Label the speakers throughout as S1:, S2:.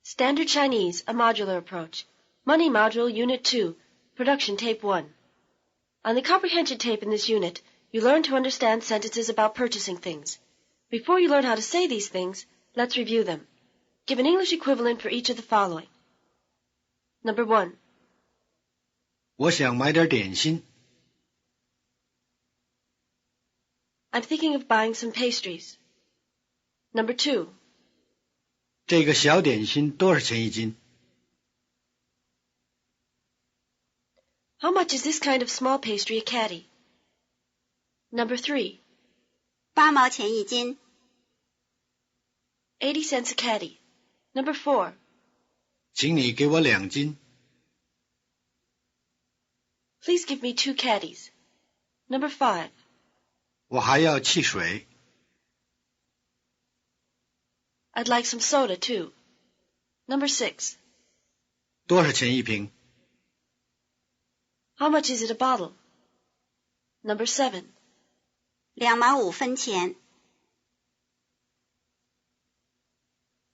S1: Standard Chinese, a modular approach. Money Module, Unit 2, Production Tape 1. On the comprehension tape in this unit, you learn to understand sentences about purchasing things. Before you learn how to say these things, let's review them. Give an English equivalent for each of the following. Number 1.
S2: 我想买点点心。
S1: I'm thinking of buying some pastries. Number 2.
S2: 这个小点心多少钱一斤？
S1: How much is this kind of small pastry a caddy? Number 3.
S3: 8毛钱一斤。
S1: 80 cents a caddy. Number 4.
S2: 请你给我2斤。
S1: Please give me 2 caddies. Number 5.
S2: 我还要汽水。
S1: I'd like some soda too. Number 6.
S2: 多少钱一瓶？
S1: How much is it a bottle? Number 7.
S3: 2毛5分钱。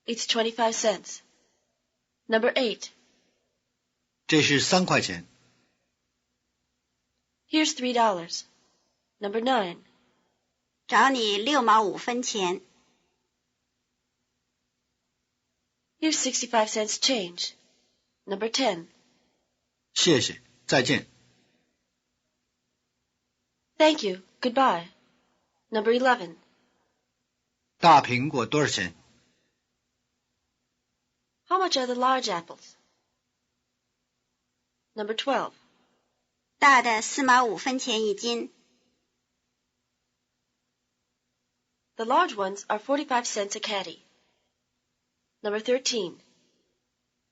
S1: It's 25 cents. Number 8.
S2: 这是3块钱。
S1: Here's $3. Number 9.
S3: 找你6毛5分钱。
S1: Here's 65 cents change. Number 10.
S2: 谢谢，再见。
S1: Thank you. Goodbye. Number 11.
S2: 大苹果多少钱？
S1: How much are the large apples? Number 12.
S3: 大的4毛5分钱一斤。
S1: The large ones are 45 cents a caddy. Number 13.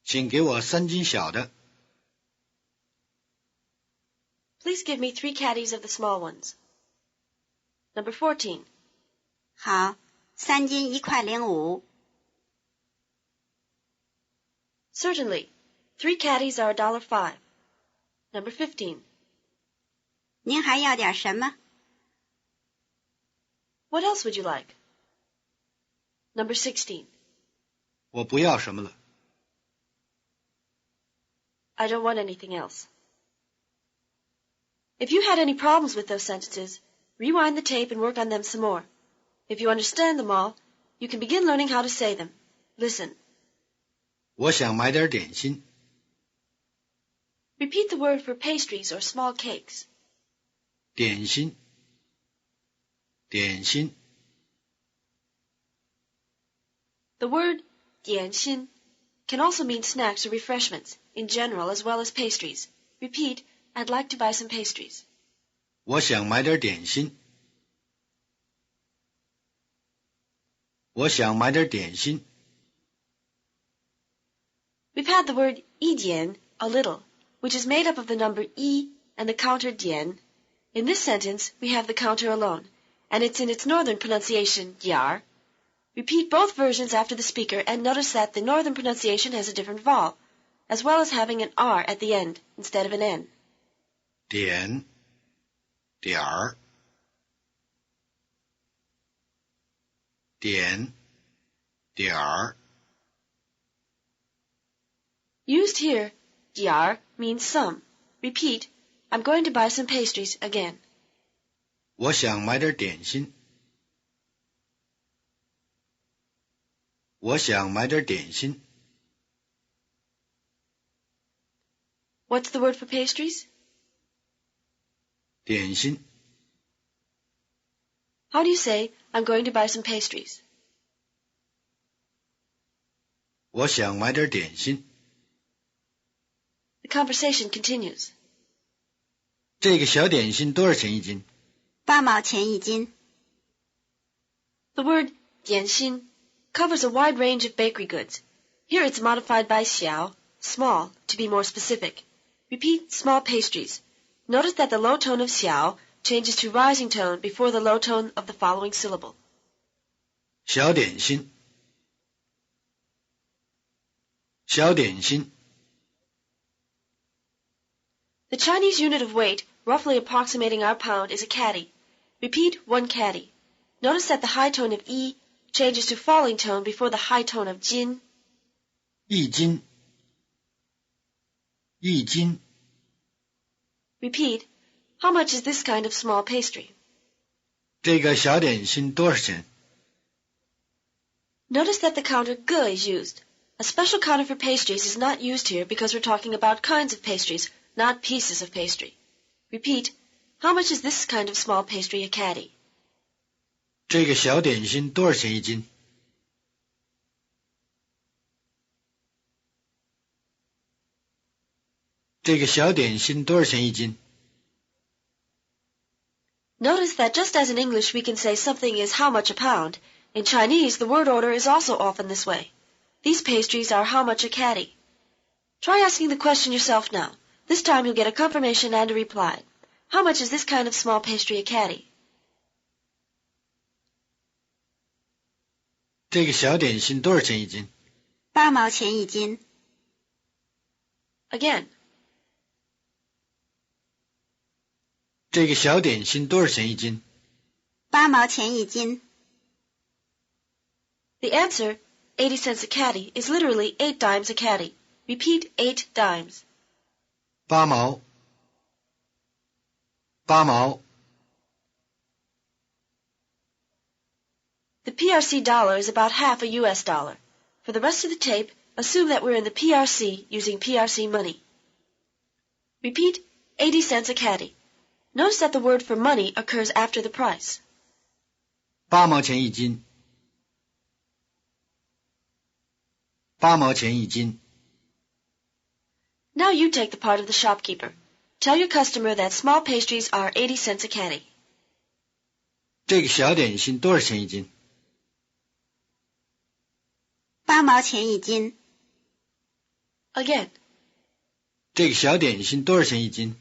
S2: 请给我3斤小的。
S1: Please give me 3 caddies of the small ones. Number 14.
S3: 好，3斤1块05。
S1: Certainly. 3 caddies are $1.05. Number 15.
S3: 您还要点什么？
S1: What else would you like? Number 16.
S2: 我不要什么了。
S1: I don't want anything else. If you had any problems with those sentences, rewind the tape and work on them some more. If you understand them all, you can begin learning how to say them. Listen.
S2: 我想买点点心。
S1: Repeat the word for pastries or small cakes.
S2: 点心，点心。
S1: The word 点心 can also mean snacks or refreshments, in general as well as pastries. Repeat, I'd like to buy some pastries.
S2: 我想买点点心。我想买点点心。
S1: We've had the word 一点, a little, which is made up of the number 一 and the counter 点. In this sentence, we have the counter alone, and it's in its northern pronunciation, 点. Repeat both versions after the speaker and notice that the northern pronunciation has a different vowel, as well as having an R at the end instead of an N.
S2: 点，点儿，点，点儿。
S1: Used here, 点 means some. Repeat, I'm going to buy some pastries again.
S2: 我想买点点心。我想买点点心。
S1: What's the word for pastries?
S2: 点心。
S1: How do you say, I'm going to buy some pastries?
S2: 我想买点点心。
S1: The conversation continues.
S2: 这个小点心多少钱一斤？
S3: 8毛钱一斤。
S1: The word 点心 covers a wide range of bakery goods. Here it's modified by 小, small, to be more specific. Repeat small pastries. Notice that the low tone of 小 changes to rising tone before the low tone of the following syllable.
S2: 小点心。小点心。
S1: The Chinese unit of weight, roughly approximating our pound, is a caddy. Repeat 1 caddy. Notice that the high tone of 一 changes to falling tone before the high tone of 斤.
S2: 1斤1斤
S1: Repeat, how much is this kind of small pastry?
S2: 这个小点心多少钱？
S1: Notice that the counter ge is used. A special counter for pastries is not used here because we're talking about kinds of pastries, not pieces of pastry. Repeat, how much is this kind of small pastry a caddy?
S2: 这个小点心多少钱一斤？这个小点心多少钱一斤？
S1: Notice that just as in English we can say something is how much a pound, in Chinese the word order is also often this way. These pastries are how much a caddy. Try asking the question yourself now. This time you'll get a confirmation and a reply. How much is this kind of small pastry a caddy?
S2: 这个小点心多少钱一斤？
S3: 8毛钱一斤。
S1: Again.
S2: 这个小点心多少钱一斤？
S3: 8毛钱一斤。
S1: The answer, 80 cents a caddy, is literally 8 dimes a caddy. Repeat 8 dimes.
S2: 8毛8毛
S1: The PRC dollar is about half a US dollar. For the rest of the tape, assume that we're in the PRC using PRC money. Repeat 80 cents a caddy. Notice that the word for money occurs after the price.
S2: 8毛钱一斤8毛钱一斤
S1: Now you take the part of the shopkeeper. Tell your customer that small pastries are 80 cents a caddy.
S2: 这个小点心多少钱一斤？
S3: 8毛钱一斤。
S1: Again.
S2: 这个小点心多少钱一斤？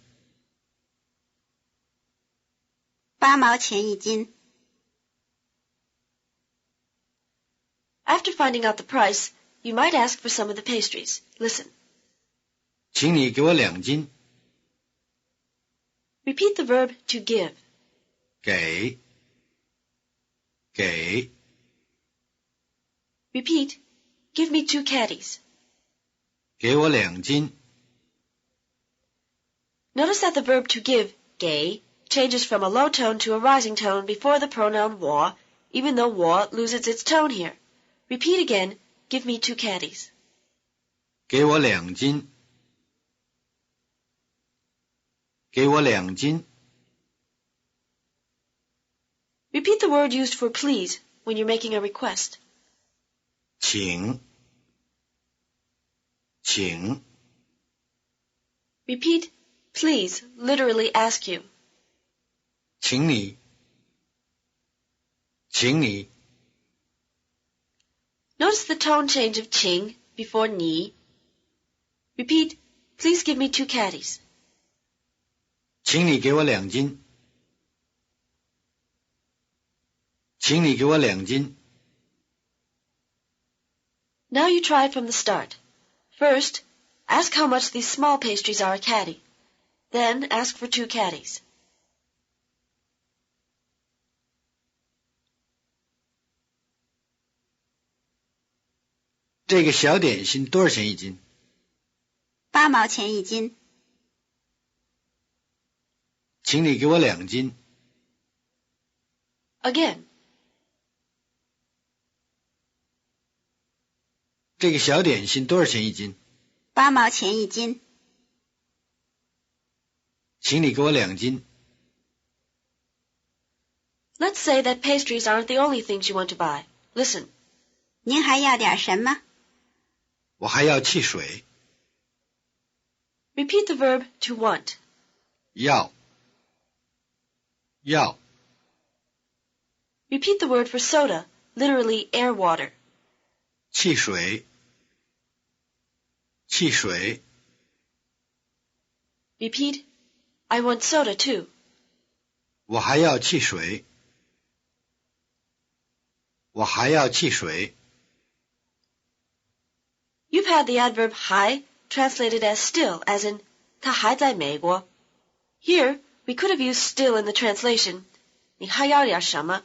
S3: 8毛钱一斤。
S1: After finding out the price, you might ask for some of the pastries. Listen.
S2: 请你给我2斤
S1: Repeat the verb to give.
S2: 给
S1: Repeat, give me 2 caddies.
S2: 给我2斤
S1: Notice that the verb to give, 给, changes from a low tone to a rising tone before the pronoun 我, even though 我 loses its tone here. Repeat again, give me 2 caddies.
S2: 给我2斤给我2斤
S1: Repeat the word used for please when you're making a request.
S2: 请
S1: Repeat, please, literally ask you.
S2: 请你
S1: Notice the tone change of 请 before 你. Repeat, please give me 2 caddies.
S2: 请你给我2斤请你给我2斤
S1: Now you try from the start. First, ask how much these small pastries are a caddy. Then ask for 2 caddies.
S2: 这个小点心多少钱一斤
S3: 8毛钱一斤。
S2: 请你给我2斤
S1: Again.
S2: 这个小点心多少钱一斤
S3: 8毛钱一斤。
S2: 请你给我2斤
S1: Let's say that pastries aren't the only things you want to buy. Listen.
S3: 您还要点什么？
S2: 我还要汽水
S1: Repeat the verb to want.
S2: 要
S1: Repeat the word for soda, literally air water.
S2: 汽水
S1: Repeat, I want soda too.
S2: 我还要汽水
S1: You've had the adverb 还 translated as still, as in 他还在美国. Here, we could have used still in the translation. 你还要点什么?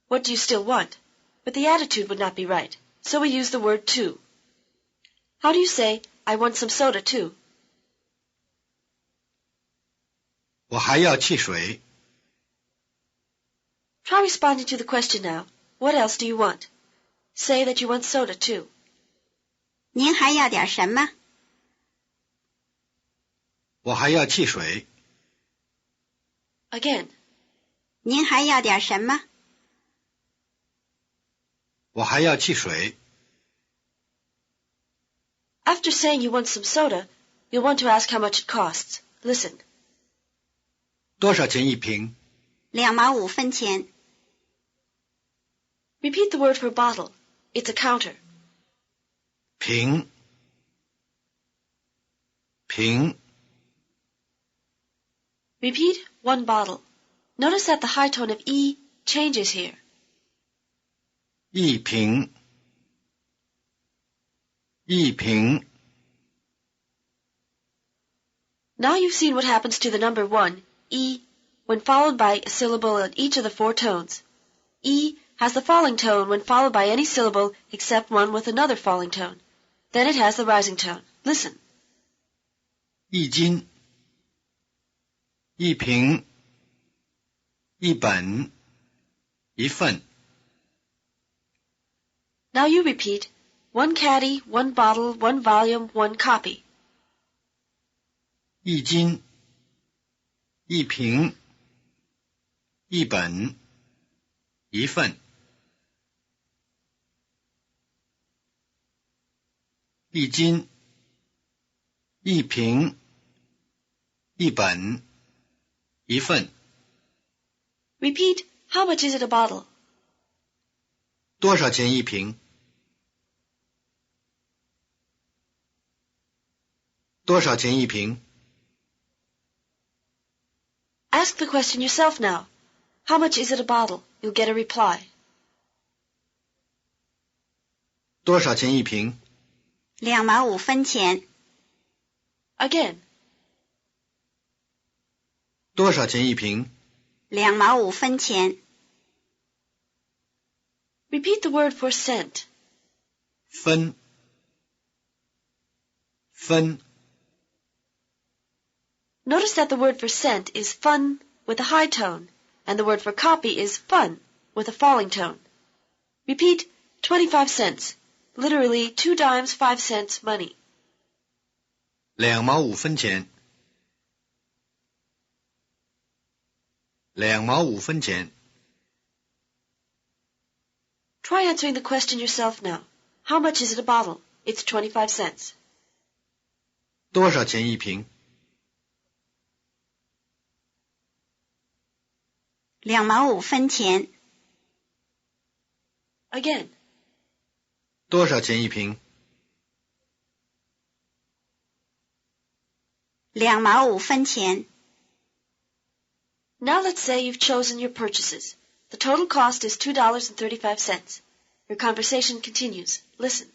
S1: What do you still want? But the attitude would not be right, so we use the word to. How do you say, I want some soda too?
S2: 我还要汽水。
S1: Try responding to the question now. What else do you want? Say that you want soda too.
S3: 您还要点什么？
S2: 我还要汽水。
S1: Again.
S3: 您还要点什么？
S2: 我还要汽水。
S1: After saying you want some soda, you'll want to ask how much it costs. Listen.
S2: 多少钱一瓶？
S3: 2毛5分钱。
S1: Repeat the word for bottle. It's a counter.
S2: 瓶。瓶。
S1: Repeat one bottle. Notice that the high tone of E changes here.
S2: 一瓶。一瓶。
S1: Now you've seen what happens to the number 1, E, when followed by a syllable in each of the 4 tones. E has the falling tone when followed by any syllable except one with another falling tone. Then it has the rising tone. Listen.
S2: 一斤。一瓶。一本。一份。
S1: Now you repeat, 1 caddy, 1 bottle, 1 volume, 1 copy.
S2: 一斤。一瓶。一本。一份。一斤。一瓶。一本。一份。
S1: Repeat, how much is it a bottle?
S2: 多少钱一瓶？多少钱一瓶？
S1: Ask the question yourself now. How much is it a bottle? You'll get a reply.
S2: 多少钱一瓶？
S3: 2毛5分钱。
S1: Again.
S2: 多少钱一瓶？
S3: 2毛5分钱。
S1: Repeat the word for cent.
S2: 分。分。
S1: Notice that the word for cent is fun with a high tone, and the word for copy is fun with a falling tone. Repeat 25 cents, literally 2 dimes 5 cents money.
S2: 2毛5分钱。2毛5分钱。
S1: Try answering the question yourself now. How much is it a bottle? It's 25 cents.
S2: 多少钱一瓶？
S3: 2毛5分钱。
S1: Again.
S2: 多少钱一瓶？
S3: 2毛5分钱。
S1: Now let's say you've chosen your purchases. The total cost is $2.35. Your conversation continues. Listen.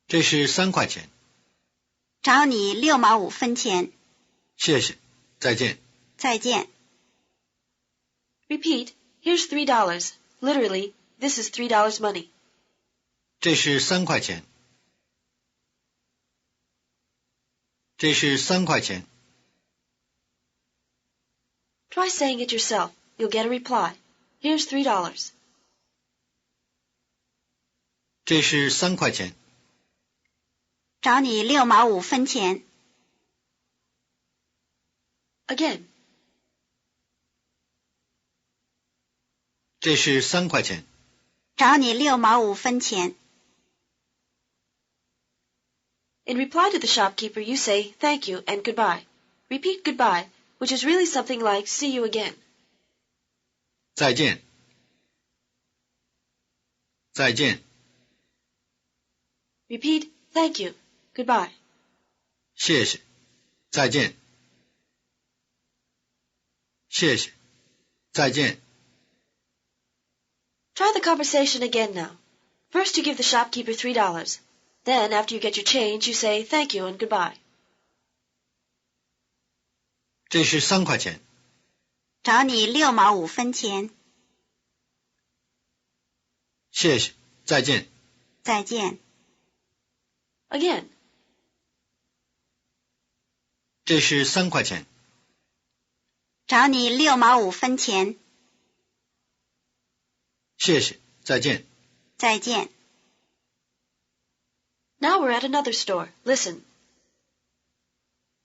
S2: 这是3块钱。
S3: 找你6毛5分钱。
S2: 谢谢。再见。
S3: 再见。
S1: Repeat, here's $3. Literally, this is $3 money.
S2: 这是3块钱。这是3块钱。
S1: Try saying it yourself. You'll get a reply. Here's $3.
S2: 这是3块钱。
S3: 找你6毛5分钱。
S1: Again.
S2: 这是3块钱。
S3: 找你6毛5分钱。
S1: In reply to the shopkeeper, you say thank you and goodbye. Repeat goodbye, which is really something like see you again.
S2: 再见。再见。
S1: Repeat thank you, goodbye.
S2: 谢谢。再见。谢谢。再见。
S1: Try the conversation again now. First you give the shopkeeper $3. Then, after you get your change, you say thank you and goodbye.
S2: 这是3块钱。
S3: 找你6毛5分钱。
S2: 谢谢。再见。
S3: 再见。
S1: Again.
S2: 这是3块钱。
S3: 找你6毛5分钱。
S2: 谢谢，再见。
S3: 再见。
S1: Now we're at another store. Listen.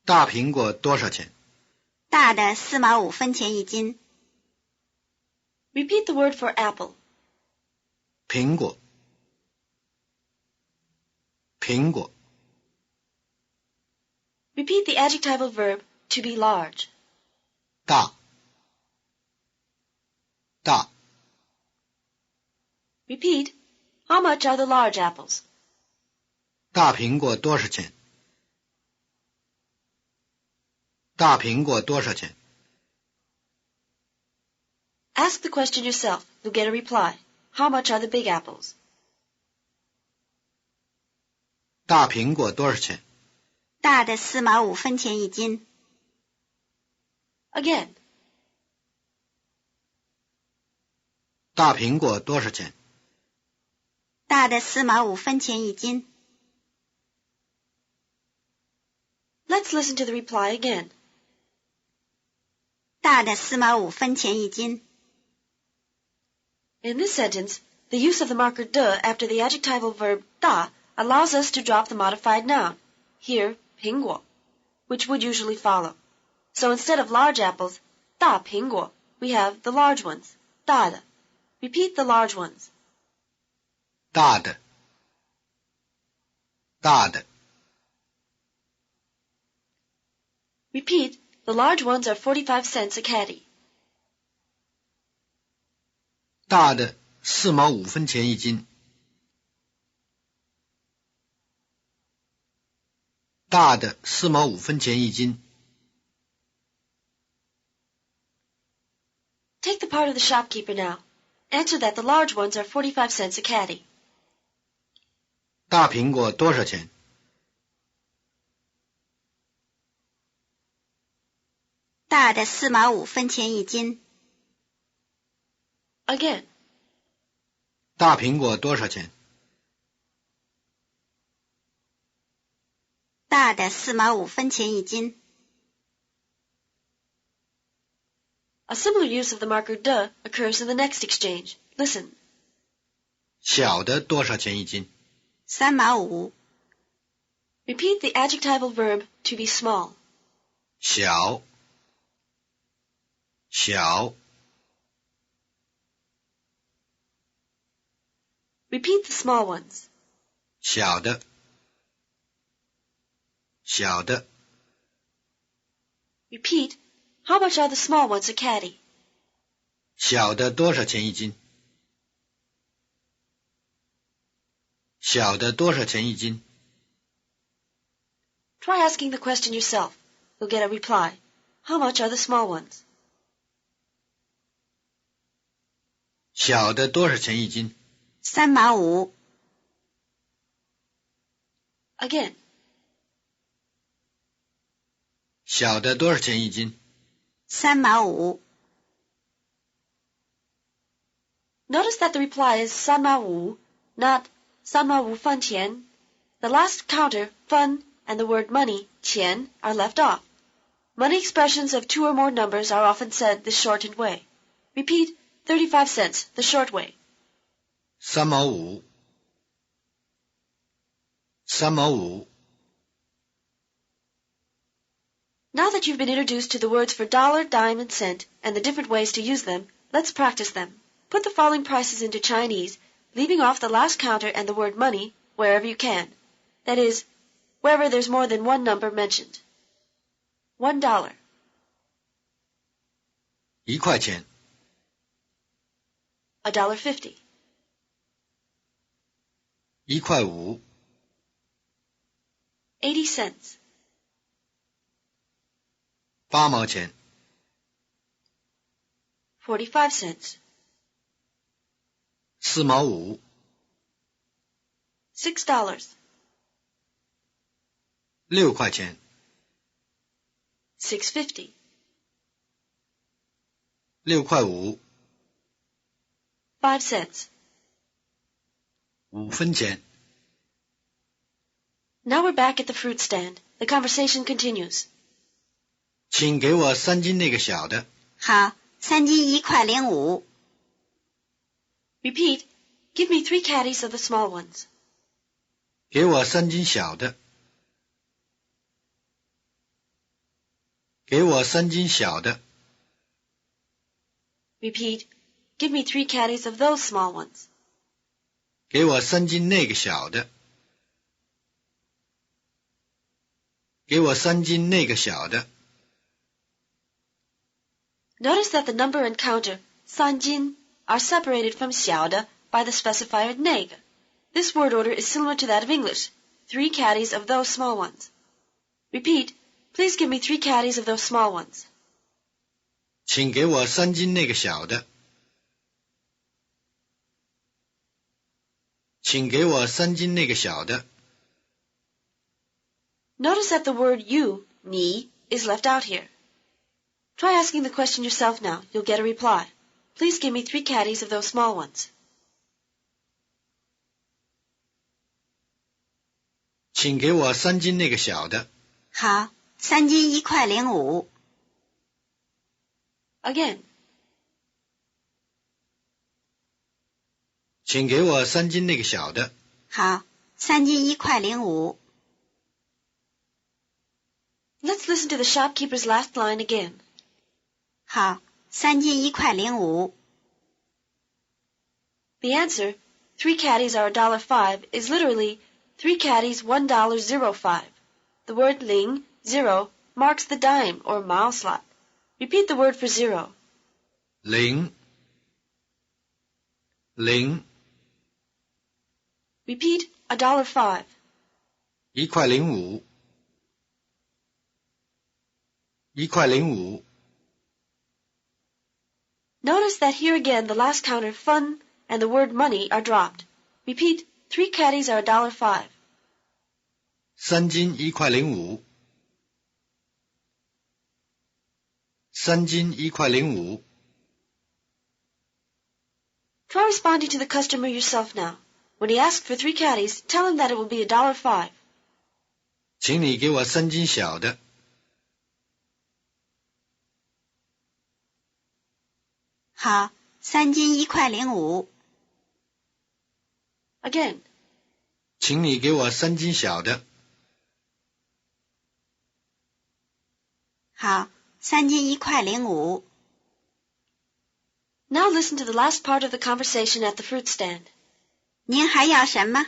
S2: 大苹果多少钱？
S3: 大的4毛5分钱一斤。
S1: Repeat the word for apple.
S2: 苹果，苹果。
S1: Repeat the adjectival verb to be large.
S2: 大，大。
S1: Repeat, how much are the large apples?
S2: 大苹果多少钱？大苹果多少钱？
S1: Ask the question yourself. You'll get a reply. How much are the big apples?
S2: 大苹果多少钱？
S3: 大的4毛5分钱一斤。
S1: Again.
S2: 大苹果多少钱？
S3: 大的4毛5分钱一斤。
S1: Let's listen to the reply again.
S3: 大的4毛5分钱一斤。
S1: In this sentence, the use of the marker de after the adjectival verb da allows us to drop the modified noun, here, 苹果, which would usually follow. So instead of large apples, 大苹果, we have the large ones, 大的. Repeat the large ones.
S2: 大的，大的。
S1: Repeat, the large ones are 45 cents a caddy.
S2: 大的4毛5分钱一斤。大的4毛5分钱一斤。
S1: Take the part of the shopkeeper now. Answer that the large ones are 45 cents a caddy.
S2: 大苹果多少钱？
S3: 大的4毛5分钱一斤。
S1: Again.
S2: 大苹果多少钱？
S3: 大的4毛5分钱一斤。
S1: A similar use of the marker de occurs in the next exchange. Listen.
S2: 小的多少钱一斤
S3: 3毛5。
S1: Repeat the adjectival verb to be small.
S2: 小，小。
S1: Repeat the small ones.
S2: 小的，小的。
S1: Repeat, how much are the small ones a caddy?
S2: 小的多少钱一斤？小的多少钱一斤？
S1: Try asking the question yourself. You'll get a reply. How much are the small ones?
S2: 小的多少钱一斤？
S3: 3毛5。
S1: Again.
S2: 小的多少钱一斤？
S3: 3毛5。
S1: Notice that the reply is 3毛5, not 3毛5分钱. The last counter, 分, and the word money, 钱, are left off. Money expressions of 2 or more numbers are often said the shortened way. Repeat, 35 cents, the short way.
S2: 3毛5， 3毛5。
S1: Now that you've been introduced to the words for dollar, dime, and cent, and the different ways to use them, let's practice them. Put the following prices into Chinese, leaving off the last counter and the word money wherever you can. That is, wherever there's more than one number mentioned. $1.
S2: 1块钱。
S1: $1.50.
S2: 1块5。
S1: 80 cents.
S2: 8毛钱。
S1: 45 cents.
S2: 4毛5。
S1: $6.
S2: 6块钱。
S1: $6.50.
S2: 6块5。
S1: 5 cents.
S2: 5分钱。
S1: Now we're back at the fruit stand. The conversation continues.
S2: 请给我3斤那个小的。
S3: 好，3斤1块05。
S1: Repeat. Give me 3 caddies of the small ones.
S2: 给我3斤小的。给我3斤小的。
S1: Repeat. Give me 3 caddies of those small ones.
S2: 给我3斤那个小的。给我3斤那个小的。
S1: Notice that the number and counter, 3斤, are separated from 小的 by the specifier 那个. This word order is similar to that of English, 3 caddies of those small ones. Repeat, please give me 3 caddies of those small ones.
S2: 请给我3斤那个小的。请给我3斤那个小的。
S1: Notice that the word you, 你, is left out here. Try asking the question yourself now. You'll get a reply. Please give me 3 caddies of those small ones.
S2: 请给我3斤那个小的。
S3: 好，3斤1块05。
S1: Again.
S2: 请给我3斤那个小的。
S3: 好，3斤1块05。
S1: Let's listen to the shopkeeper's last line again.
S3: 好，3斤1块05。
S1: The answer, 3 caddies are $1.05, is literally 3 caddies $1.05. The word ling, 0, marks the dime or mile slot. Repeat the word for 0.
S2: 0 0
S1: Repeat $1.05.
S2: 1块05 1块05。
S1: Notice that here again the last counter fun and the word money are dropped. Repeat, 3 caddies are $1.05.
S2: 3斤1块05。3斤1块05。
S1: Try responding to the customer yourself now. When he asks for 3 caddies, tell him that it will be $1.05.
S2: 请你给我3斤小的。
S3: 好，3斤1块05。
S1: Again.
S2: 请你给我3斤小的。
S3: 好，3斤1块05。
S1: Now listen to the last part of the conversation at the fruit stand.
S3: 您还要什么？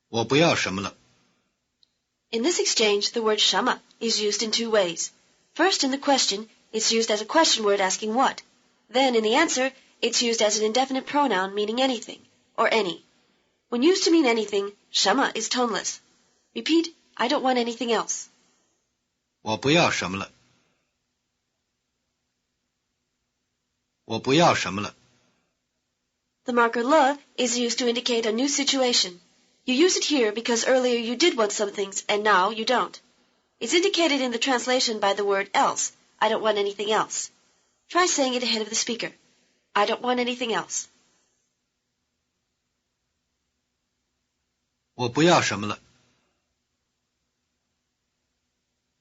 S2: 我不要什么了。
S1: In this exchange, the word 什么 is used in 2 ways. First, in the question, it's used as a question word asking what. Then, in the answer, it's used as an indefinite pronoun meaning anything, or any. When used to mean anything, 什么 is toneless. Repeat, I don't want anything else.
S2: 我不要什么了。我不要什么了。
S1: The marker le is used to indicate a new situation. You use it here because earlier you did want some things and now you don't. It's indicated in the translation by the word else. I don't want anything else. Try saying it ahead of the speaker. I don't want anything else.
S2: 我不要什么了。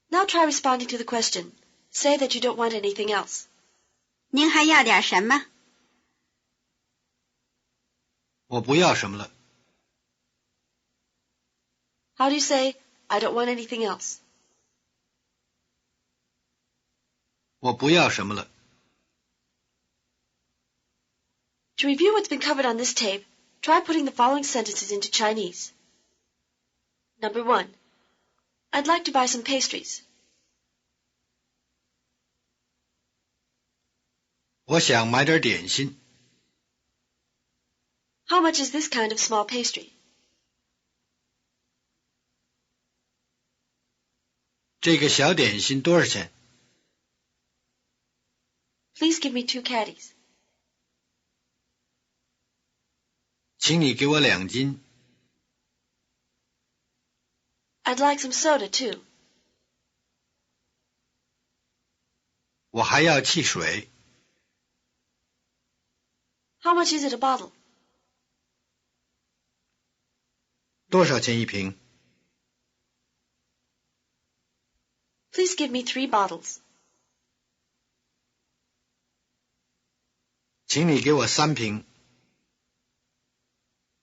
S1: Now try responding to the question. Say that you don't want anything else.
S3: 您还要点什么？
S2: 我不要什么了。
S1: How do you say, I don't want anything else?
S2: 我不要什么了。
S1: To review what's been covered on this tape, try putting the following sentences into Chinese. Number 1. I'd like to buy some pastries.
S2: 我想买点点心。
S1: How much is this kind of small pastry?
S2: 这个小点心多少钱？
S1: Please give me 2 caddies.
S2: 请你给我2斤。
S1: I'd like some soda, too.
S2: 我还要汽水。
S1: How much is it a bottle?
S2: 多少钱一瓶？
S1: Please give me 3 bottles.
S2: 请你给我3瓶。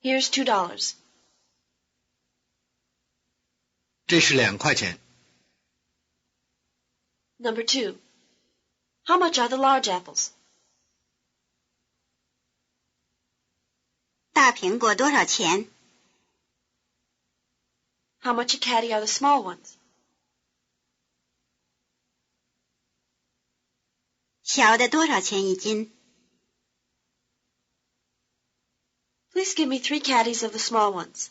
S1: Here's $2.
S2: 这是2块钱。
S1: Number 2. How much are the large apples?
S3: 大苹果多少钱？
S1: How much a caddy are the small ones?
S3: 小的多少钱一斤？
S1: Please give me 3 caddies of the small ones.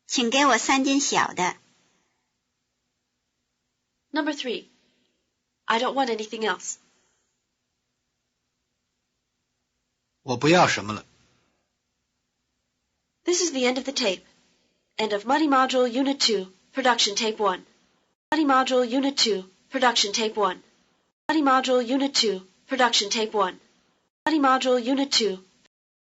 S3: 请给我3斤小的。
S1: Number 3. I don't want anything else.
S2: 我不要什么了。
S1: This is the end of the tape. End of Muddy Module Unit 2, Production Tape 1. Muddy Module Unit 2, Production Tape 1. Muddy Module Unit 2, Production Tape 1. Muddy Module Unit 2,